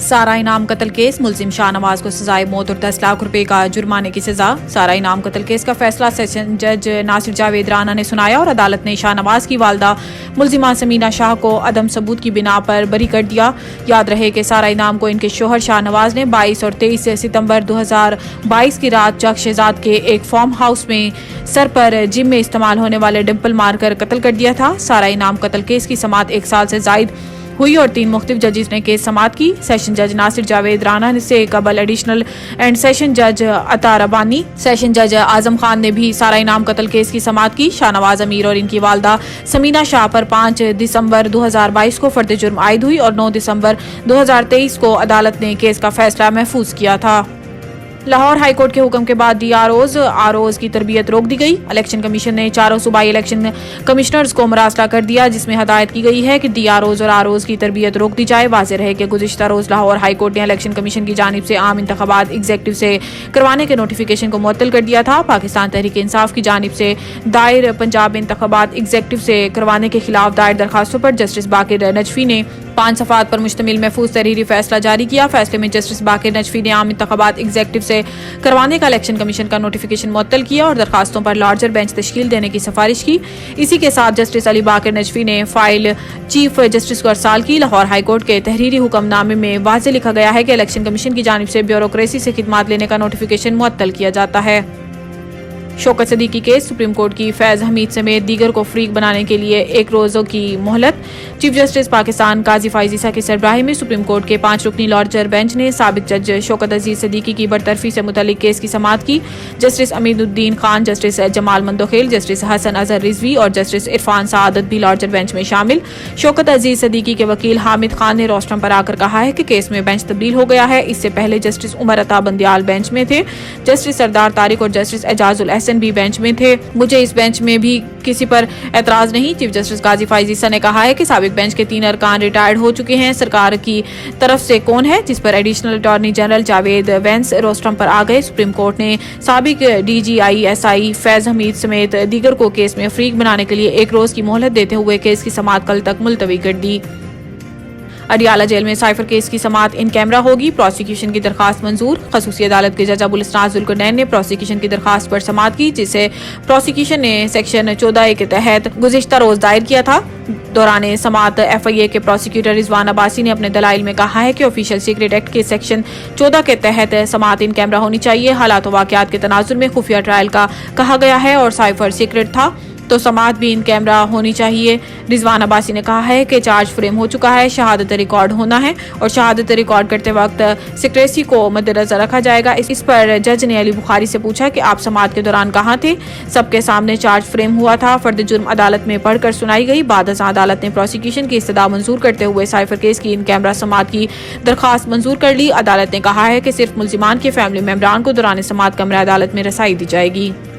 سارا انعام قتل کیس، ملزم شاہ نواز کو سزائے موت اور 10 لاکھ روپے کا جرمانے کی سزا۔ سارا انعام قتل کیس کا فیصلہ سیشن جج ناصر جاوید رانا نے سنایا اور عدالت نے شاہ نواز کی والدہ ملزمہ سمینہ شاہ کو عدم ثبوت کی بنا پر بری کر دیا۔ یاد رہے کہ سارا انعام کو ان کے شوہر شاہ نواز نے 22 اور 23 ستمبر 2022 کی رات چک شہزاد کے ایک فارم ہاؤس میں سر پر جم میں استعمال ہونے والے ڈمپل مار کر قتل کر دیا تھا۔ سارا انعام قتل کیس کی سماعت 1 سال سے زائد ہوئی اور 3 مختلف ججز نے کیس سماعت کی۔ سیشن جج ناصر جاوید رانا سے قبل ایڈیشنل اینڈ سیشن جج عطا ربانی، سیشن جج اعظم خان نے بھی سارا انعام قتل کیس کی سماعت کی۔ شاہ نواز امیر اور ان کی والدہ سمینہ شاہ پر 5 دسمبر 2022 کو فرد جرم عائد ہوئی اور 9 دسمبر 2023 کو عدالت نے کیس کا فیصلہ محفوظ کیا تھا۔ لاہور ہائی کورٹ کے حکم کے بعد ڈی آر اوز کی تربیت روک دی گئی۔ الیکشن کمیشن نے 4 صوبائی الیکشن کمشنرز کو مراسلہ کر دیا، جس میں ہدایت کی گئی ہے کہ ڈی آر اوز اور آر اوز کی تربیت روک دی جائے۔ واضح رہے کہ گزشتہ روز لاہور ہائی کورٹ نے الیکشن کمیشن کی جانب سے عام انتخابات ایگزیکٹو سے کروانے کے نوٹیفیکیشن کو معطل کر دیا تھا۔ پاکستان تحریک انصاف کی جانب سے دائر پنجاب انتخابات ایگزیکٹو سے کروانے کے خلاف دائر درخواستوں پر جسٹس باقر نجفی نے 5 صفحات پر مشتمل محفوظ تحریری فیصلہ جاری کیا۔ فیصلے میں جسٹس باقر نجفی نے عام انتخابات ایگزیکٹو سے کروانے کا الیکشن کمیشن کا نوٹیفیکیشن معطل کیا اور درخواستوں پر لارجر بینچ تشکیل دینے کی سفارش کی۔ اسی کے ساتھ جسٹس علی باقر نجفی نے فائل چیف جسٹس کو ارسال کی۔ لاہور ہائی کورٹ کے تحریری حکم نامے میں واضح لکھا گیا ہے کہ الیکشن کمیشن کی جانب سے بیوروکریسی سے خدمات لینے کا نوٹیفیکیشن معطل کیا جاتا ہے۔ شوکت صدیقی کیس، سپریم کورٹ کی فیض حمید سمیت دیگر کو فریق بنانے کے لیے 1 روزوں کی مہلت۔ چیف جسٹس پاکستان قاضی فائز عیسیٰ کی سربراہی میں سپریم کورٹ کے 5 رکنی لارجر بینچ نے سابق جج شوکت عزیز صدیقی کی برطرفی سے متعلق کیس کی سماعت کی۔ جسٹس امین الدین خان، جسٹس جمال مندوخیل، جسٹس حسن اظہر رضوی اور جسٹس عرفان سعادت بھی لارجر بینچ میں شامل۔ شوکت عزیز صدیقی کے وکیل حامد خان نے روسٹرم پر آ کر کہا ہے کہ کیس میں بینچ تبدیل ہو گیا ہے۔ اس سے پہلے جسٹس عمر عطا بندیال بینچ میں تھے، جسٹس سردار طارق اور جسٹس اعجاز الاحسن بھی بینچ میں تھے۔ مجھے اس بینچ میں بھی کسی پر اعتراض نہیں۔ چیف جسٹس قاضی فائز عیسیٰ نے کہا ہے کہ سابق بینچ کے 3 ارکان ریٹائرڈ ہو چکے ہیں۔ سرکار کی طرف سے کون ہے، جس پر ایڈیشنل اٹارنی جنرل جاوید وینس روسٹرم پر آ گئے۔ سپریم کورٹ نے سابق D G I S I فیض حمید سمیت دیگر کو کیس میں فریق بنانے کے لیے 1 روز کی مہلت دیتے ہوئے کیس کی سماعت کل تک ملتوی کر دی۔ اڈیالہ جیل میں سائفر کیس کی سماعت ان کیمرہ ہوگی۔ پروسیکیوشن کی درخواست منظور۔ خصوصی عدالت کے جج ابوالاسناد ذوالقرنین نے پروسیکیوشن کی درخواست پر سماعت کی، جسے پروسیکیوشن نے سیکشن 14A کے تحت گزشتہ روز دائر کیا تھا۔ دوران سماعت FIA کے پروسیکیوٹر رضوان عباسی نے اپنے دلائل میں کہا ہے کہ آفیشیل سیکرٹ ایکٹ کے سیکشن 14 کے تحت سماعت ان کیمرہ ہونی چاہیے۔ حالات و واقعات کے تناظر میں خفیہ ٹرائل کا کہا گیا ہے اور سائفر سیکرٹ تھا تو سماعت بھی ان کیمرہ ہونی چاہیے۔ رضوان عباسی نے کہا ہے کہ چارج فریم ہو چکا ہے، شہادت ریکارڈ ہونا ہے اور شہادت ریکارڈ کرتے وقت سیکریسی کو مد نظر رکھا جائے گا۔ اس پر جج نے علی بخاری سے پوچھا کہ آپ سماعت کے دوران کہاں تھے؟ سب کے سامنے چارج فریم ہوا تھا۔ فرد جرم عدالت میں پڑھ کر سنائی گئی۔ بعد ازاں عدالت نے پروسیکیوشن کی استدعا منظور کرتے ہوئے سائفر کیس کی ان کیمرہ سماعت کی درخواست منظور کر لی۔ عدالت نے کہا ہے کہ صرف ملزمان کے فیملی ممبران کو دوران سماعت کمرہ عدالت میں رسائی دی جائے گی۔